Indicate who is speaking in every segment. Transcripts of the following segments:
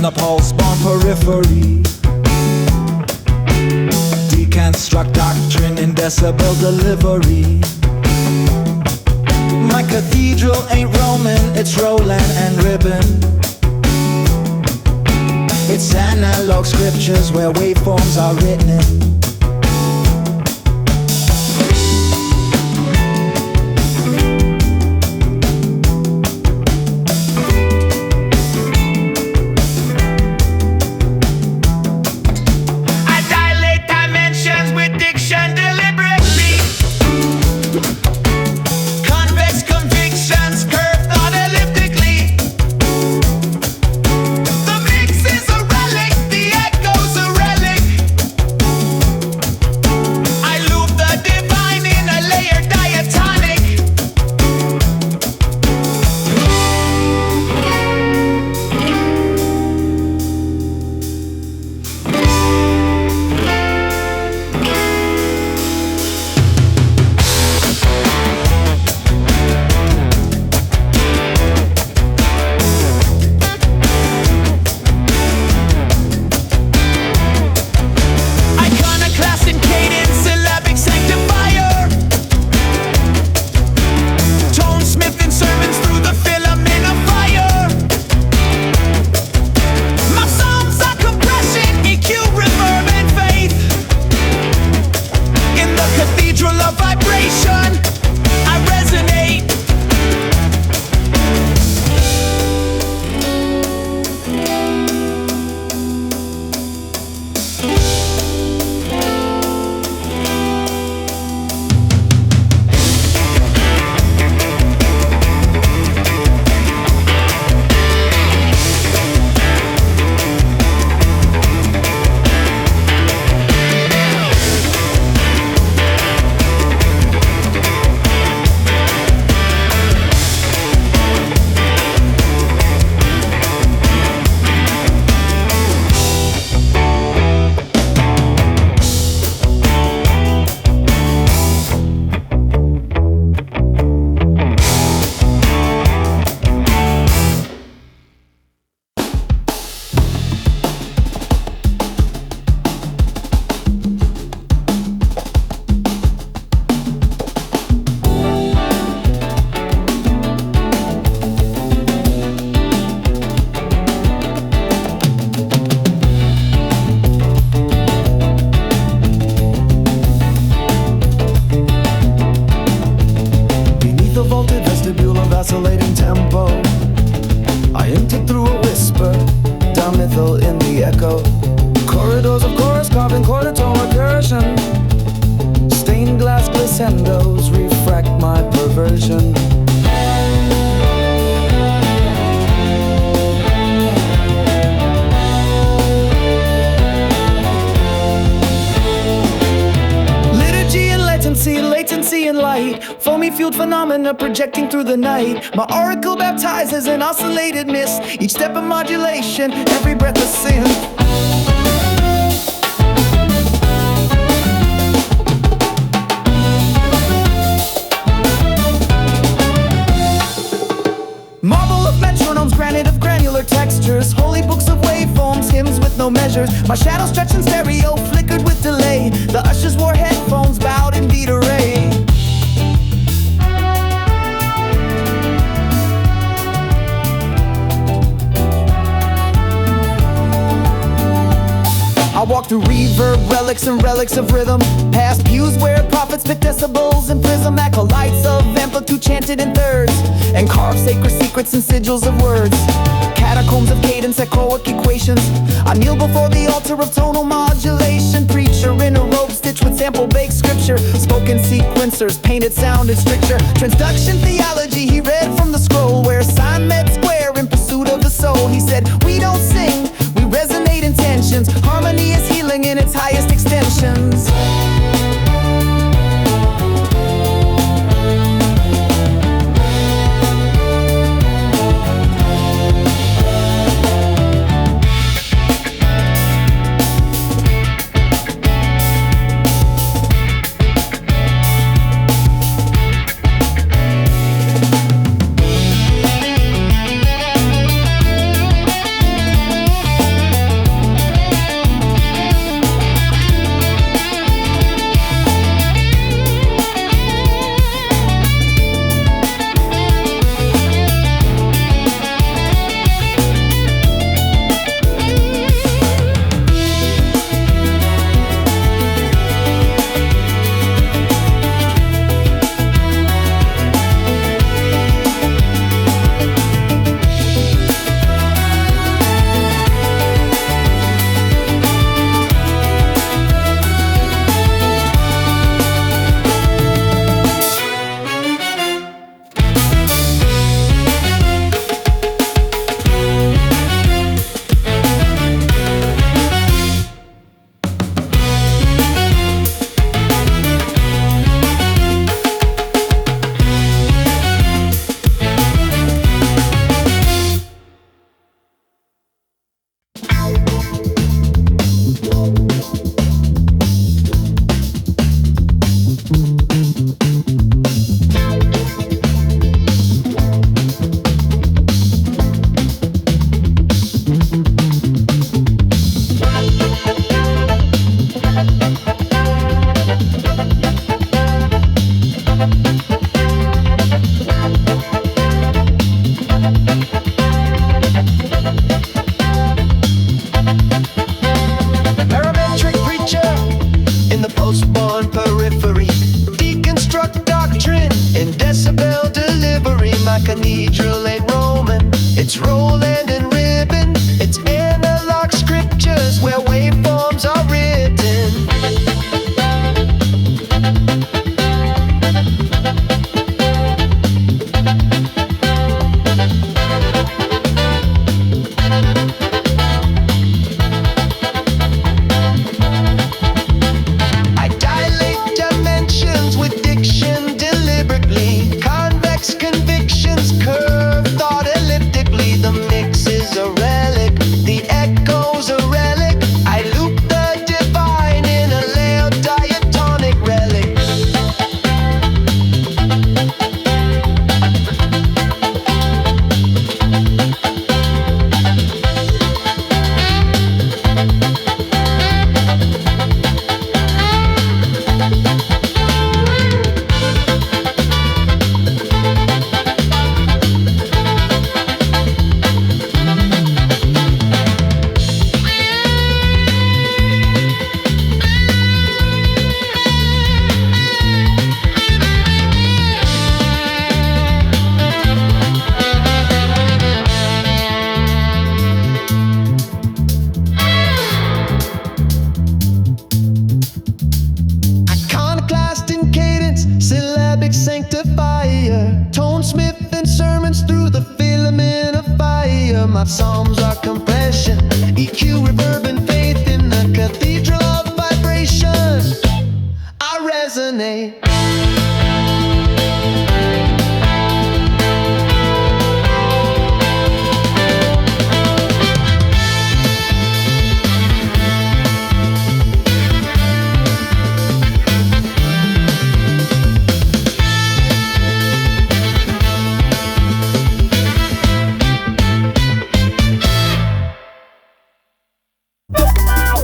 Speaker 1: the pulse-born periphery. Deconstruct doctrine in decibel delivery. My cathedral ain't Roman, it's Roland and ribbon. It's analog scriptures where waveforms are written.
Speaker 2: Cathedral of Vibration, I resonate.
Speaker 3: Vacillating tempo, I entered through a whisper, down mythal in the echo. Corridors of chorus carving quarter-tone recursion. Stained glass glissendos refract my perversion. Latency and light, foamy fueled phenomena projecting through the night. My oracle baptizes an oscillated mist, each step a modulation, every breath a sin. Marble of metronomes, granite of granular textures, holy books of waveforms, hymns with no measures. My shadow stretched in stereo, flickered with delay. The ushers wore headphones, bowed in beat array. I walk through reverb, relics and relics of rhythm, past pews where prophets spit decibels and prism, acolytes of amplitude chanted in thirds, and carved sacred secrets and sigils of words. Catacombs of cadence, echoic equations. I kneel before the altar of tonal modulation. Preacher in a robe stitched with sample-baked scripture. Spoken sequencers, painted sound and stricture. Transduction theology, he read from the scroll, where sign met square in pursuit of the soul. He said, we don't sing, we resonate intentions. Harmony is healing in its highest extensions. cathedral ain't Roman. It's rolling and ribbon. It's analog scriptures where waveforms are written. I dilate dimensions with diction deliberately. Convex convictions curve thought elliptically. The mix is a relic, the echo's a relic. I loop the divine in a layered diatonic relic. Iconoclast in cadence, syllabic sanctifier. Tone smith and sermons through the filament of fire. My psalms are compression, EQ, reverb, and faith in the cathedral of vibration. I resonate.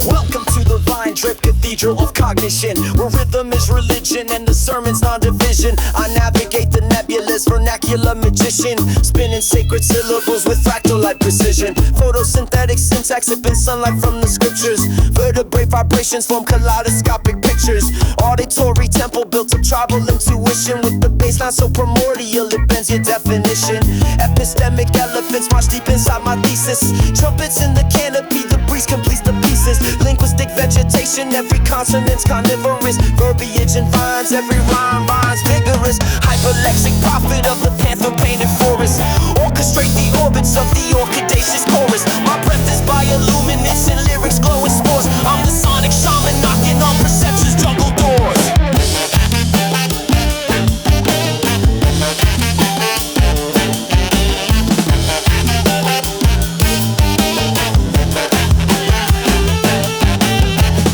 Speaker 4: Welcome to the Vine Drip Cathedral of Cognition, where rhythm is religion and the sermon's non-division. I navigate the nebulous vernacular magician, spinning sacred syllables with fractal-like precision. Photosynthetic syntax sipping sunlight from the scriptures. Vertebrate vibrations form kaleidoscopic pictures. Auditory temple built of tribal intuition, with the baseline so primordial it bends your definition. Epistemic elephants march deep inside my thesis. Trumpets in the canopy, the breeze completes the pieces. Linguistic vegetation, every consonant's carnivorous. Verbiage and vines, every rhyme binds vigorous. Hyperlexic prophet of the panther painted forest. Orchestrate the orbits of the orchidaceous chorus. My breath is bioluminescence and lyrics glow in spores. I'm the sonic shaman knocking on perception's jungle doors.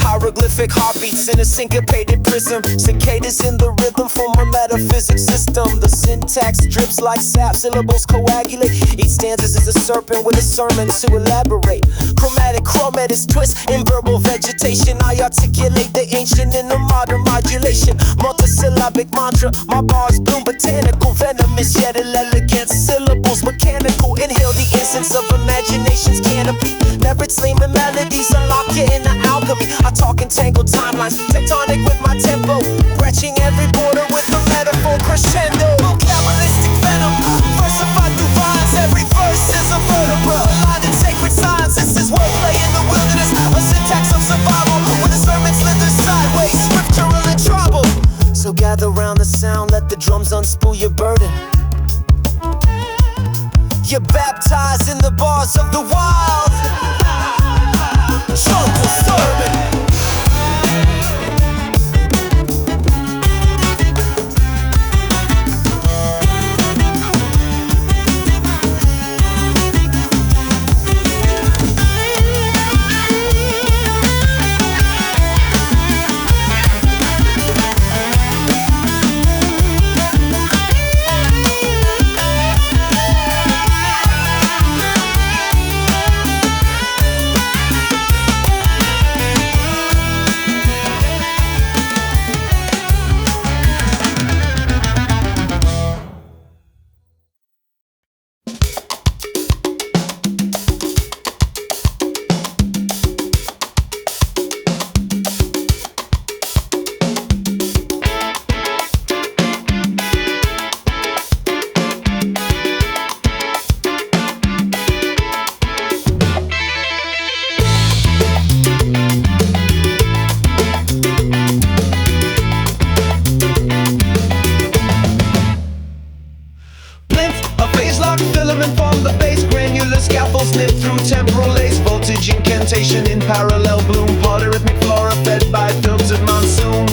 Speaker 4: Hieroglyphic heartbeats in a syncopated prism. Cicadas in the rhythm form a metaphysics system. The syntax drips like sap, syllables coagulate. Each stanza is a serpent with a sermon to elaborate. Chromatic chromatous twist in verbal vegetation. I articulate the ancient in a modern modulation. Multisyllabic mantra, my bars bloom botanical. Venomous yet elegant syllables mechanical. Inhale the essence of imagination's canopy. Never slamming melodies, unlock your inner alchemy. I talk in tangled timelines, tectonic with my tempo. Stretching every border with a metaphor crescendo. Vocabalistic venom, versified through vines. Every verse is a vertebra, aligned in sacred signs. This is wordplay in the wilderness, a syntax of survival. When the sermon slithers sideways, scriptural and tribal. So gather round the sound, let the drums unspool your burden. You're baptized in the bars of the wild. Jungle sermon. Coming from the base, granular scaffolds knit through temporal lace. Voltage incantation in parallel bloom. Polyrhythmic flora fed by films and monsoon.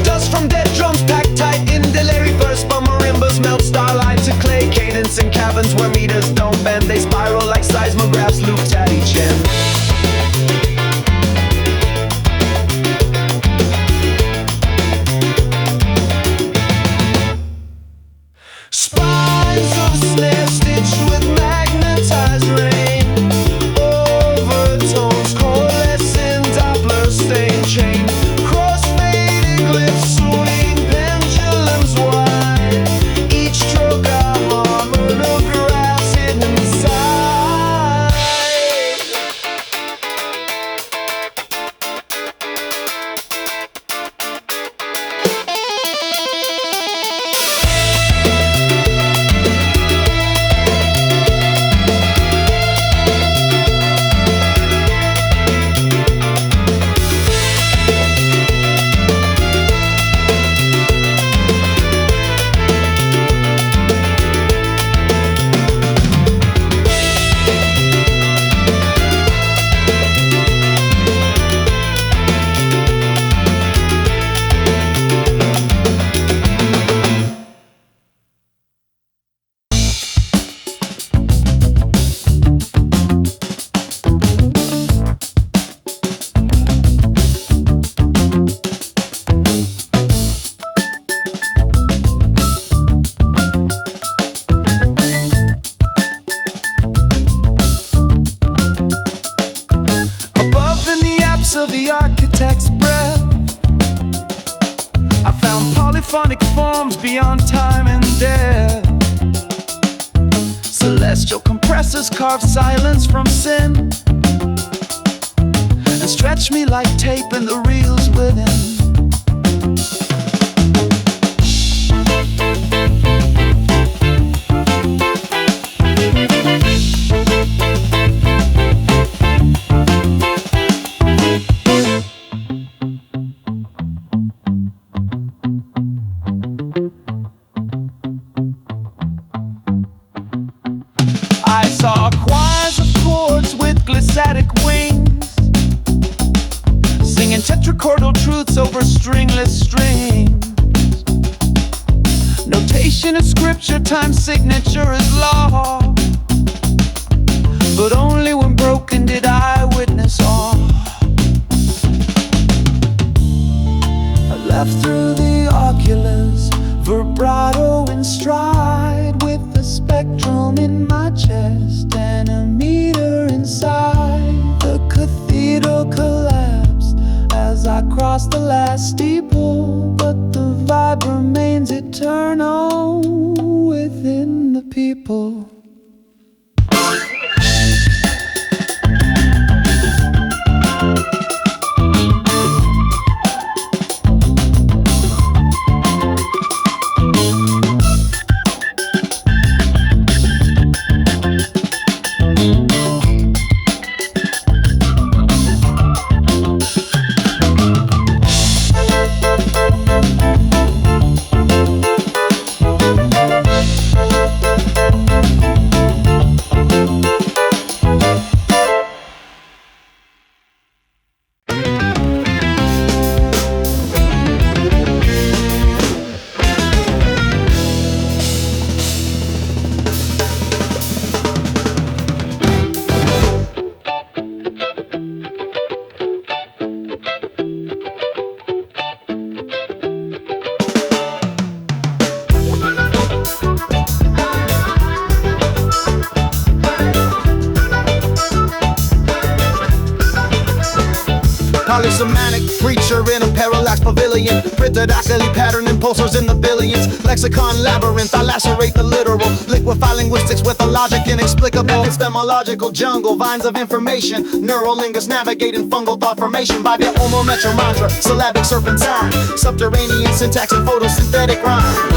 Speaker 4: Dust from dead drums packed tight in delirium burst. But marimbas melt starlight to clay. Cadence in caverns where meters don't bend. They spiral like seismographs looped at each end. Spines of snare stitched with magnetized rain. Overtones coalescing Doppler stain chain. Crossfaded glyphs swing pendulums wide. Each stroke a harmonographs hidden inside. Above in the apse of the architect's breath, I found polyphonic forms beyond time and death. Celestial compressors carve silence from sin and stretch me like tape in the reels within. I saw choirs of chords with glissatic wings, singing tetrachordal truths over stringless strings. Notation is scripture, time signature is law, but only when broken did I witness awe. I left through the oculars, vibrato in stride, with the spectrum in my chest and a meter inside. The cathedral collapsed as I crossed the last steeple, but the vibe remains eternal within the people.
Speaker 5: Harmonic Preacher in a parallax pavilion, printed accurately pattern impulsors in the billions. Lexicon labyrinth, I lacerate the literal, liquefy linguistics with a logic inexplicable. Epistemological jungle, vines of information, neurolinguists navigating fungal thought formation by their omometra mantra, syllabic serpentine, subterranean syntax and photosynthetic rhyme.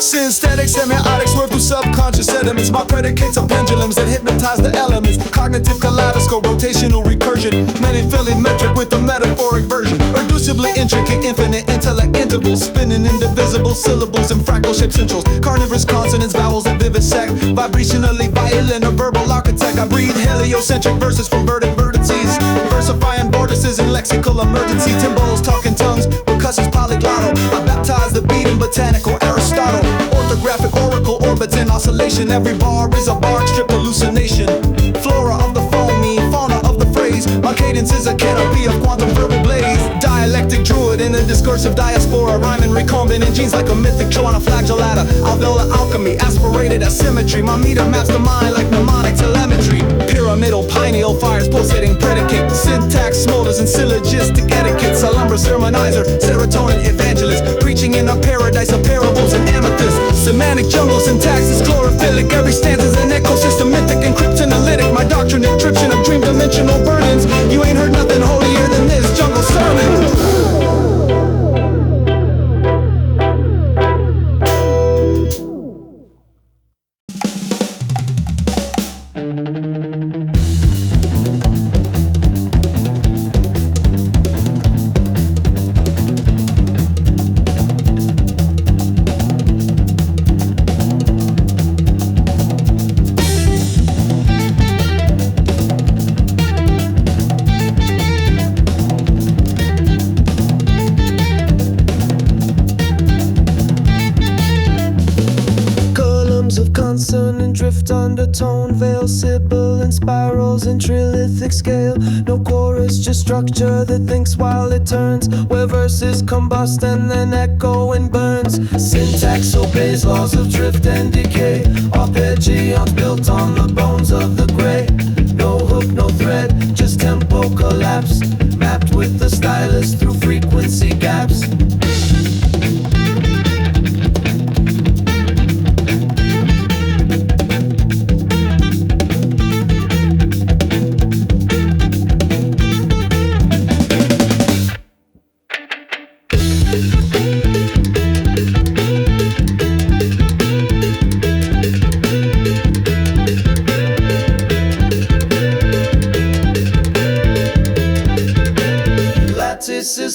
Speaker 6: Synthetic semiotics work through subconscious sediments. My predicates are pendulums that hypnotize the elements. Cognitive kaleidoscope, rotational recursion. Many filling metric with a metaphoric version. Reducibly intricate, infinite intellect intervals. Spinning indivisible syllables and fractal shaped centrals. Carnivorous consonants, vowels, and vivisect. Vibrationally violent, a verbal architect. I breathe heliocentric verses from verdant vertices. Versifying vortices in lexical emergency. Timbals, talking tongues, percussions, polyglottal. I baptize the beat in botanical Aristotle. Orthographic oracle orbits in oscillation. Every bar is a bark strip hallucination. Flora of the foamy, fauna of the phrase. My cadence is a canopy of quantum verbal blaze. Dialectic druid in a discursive diaspora. Rhyming recombinant genes like a mythic choana flagellata. Alveolar alchemy, aspirated as symmetry. My meter maps the mind like mnemonic telemetry. Pyramidal pineal fires pulsating predicate. Syntax smolders and syllogistic etiquette. Solombra sermonizer, serotonin evangelist. Preaching in a paradise of parables and amethyst. Semantic jungle syntax is chlorophyllic. Every stanza's an ecosystem mythic and cryptanalytic. My doctrine encryption of dream dimensional burdens. You ain't heard nothing holier than this jungle sermon.
Speaker 7: Undertone, veil, sibilant spirals in trilithic scale. No chorus, just structure that thinks while it turns. Where verses combust and then echo and burns. Syntax obeys laws of drift and decay. Arpeggions built on the bones of the gray. No hook, no thread, just tempo collapse. Mapped with the stylus through frequency gaps.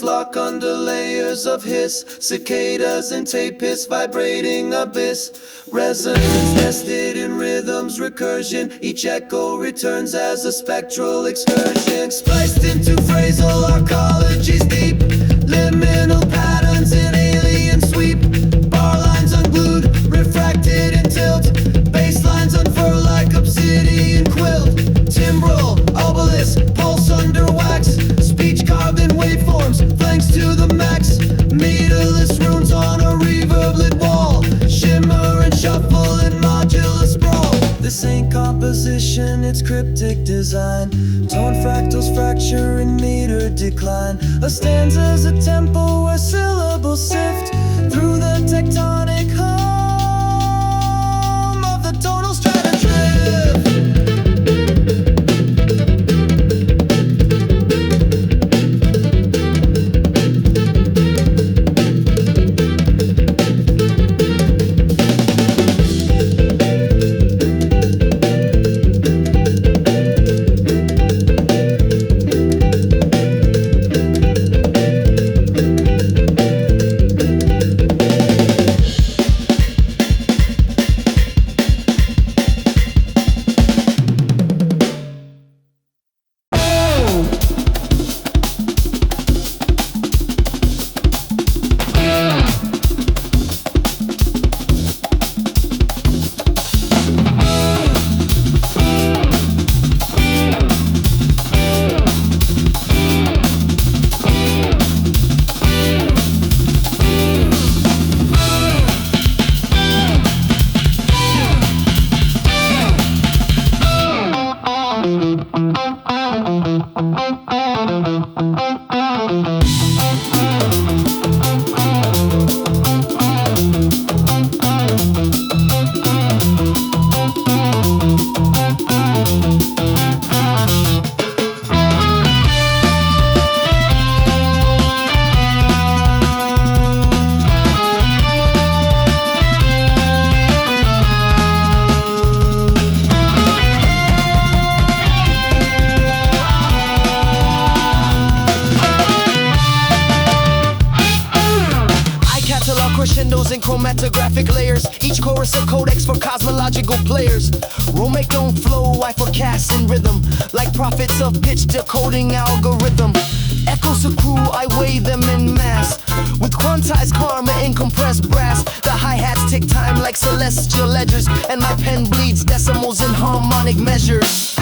Speaker 7: Lock under layers of hiss. Cicadas and tapists vibrating abyss. Resonance nested in rhythms recursion. Each echo returns as a spectral excursion. Spliced into phrasal arcologies deep. Liminal patterns in alien sweep. Bar lines unglued, refracted in tilt. Bass lines unfurl like obsidian quilt. Timbral, obelisk, pulse under wax. Speech carved in waveforms, flanks to the max. Meterless runes on a reverblit wall. Shimmer and shuffle in modular sprawl. This ain't composition, it's cryptic design. Tone fractals fracture in meter decline. A stanza's a tempo where syllables sift through the tectonic hum of the tonal strata drift.
Speaker 3: crescendos and chromatographic layers. Each chorus a codex for cosmological players. Romake don't flow, I forecast in rhythm, like prophets of pitch decoding algorithm. Echoes a crew, I weigh them in mass, with quantized karma and compressed brass. The hi-hats take time like celestial ledgers, and my pen bleeds decimals in harmonic measures.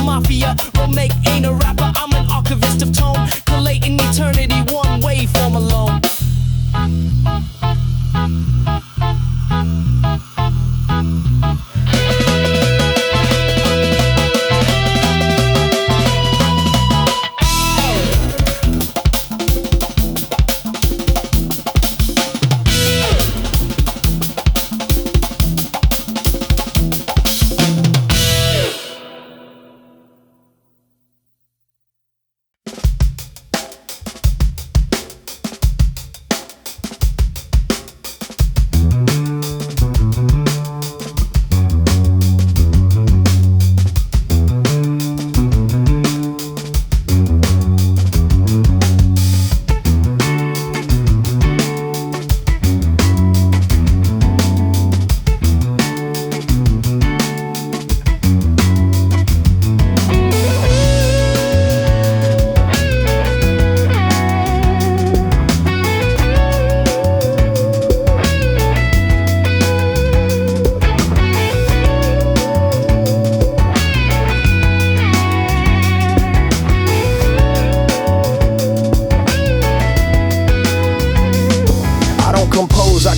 Speaker 3: Mafia, Romake ain't a rapper, I'm an archivist of tone, collating eternity one waveform alone.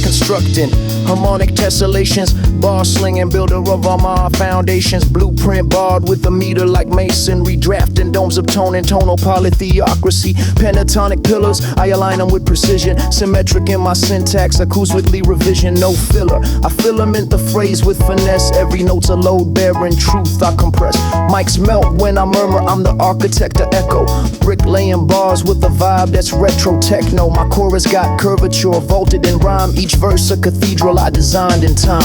Speaker 3: Constructing harmonic tessellations, bar slinging, builder of all my foundations, blueprint barred with a meter like masonry, drafting domes of tone and tonal polytheocracy, pentatonic pillars, I align them with precision, symmetric in my syntax, acoustically revision, no filler, I filament the phrase with finesse, every note's a load bearing truth I compress, mics melt when I murmur, I'm the architect of echo, bricklaying bars with a vibe that's retro techno, my chorus got curvature, vaulted in rhyme, each verse a cathedral I designed in time.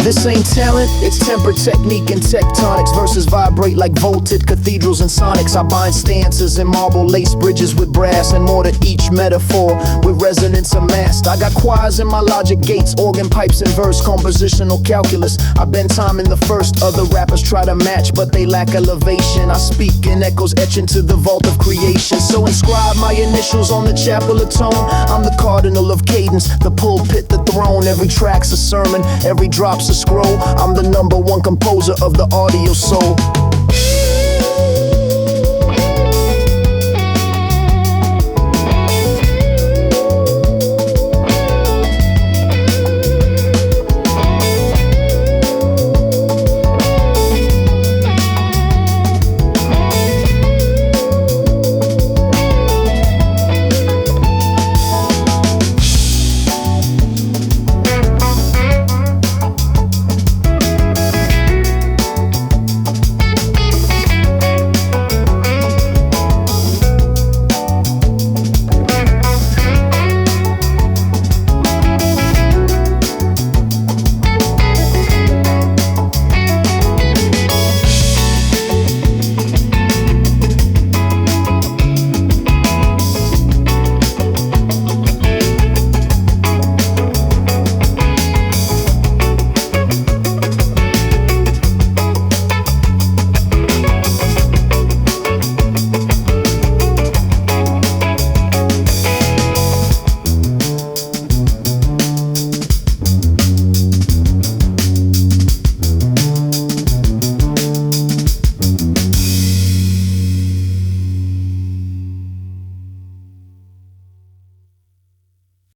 Speaker 3: This ain't talent, it's temper, technique, and tectonics. Verses vibrate like vaulted cathedrals and sonics. I bind stanzas and marble lace bridges with brass, and more to each metaphor with resonance amassed. I got choirs in my logic gates, organ pipes and verse, compositional calculus. I bend time in the first, other rappers try to match, but they lack elevation. I speak in echoes etch into the vault of creation. So inscribe my initials on the chapel of tone. I'm the cardinal of cadence, the pulpit, the throne. Every track's a sermon, every drop's a scroll. I'm the #1 composer of the audio soul.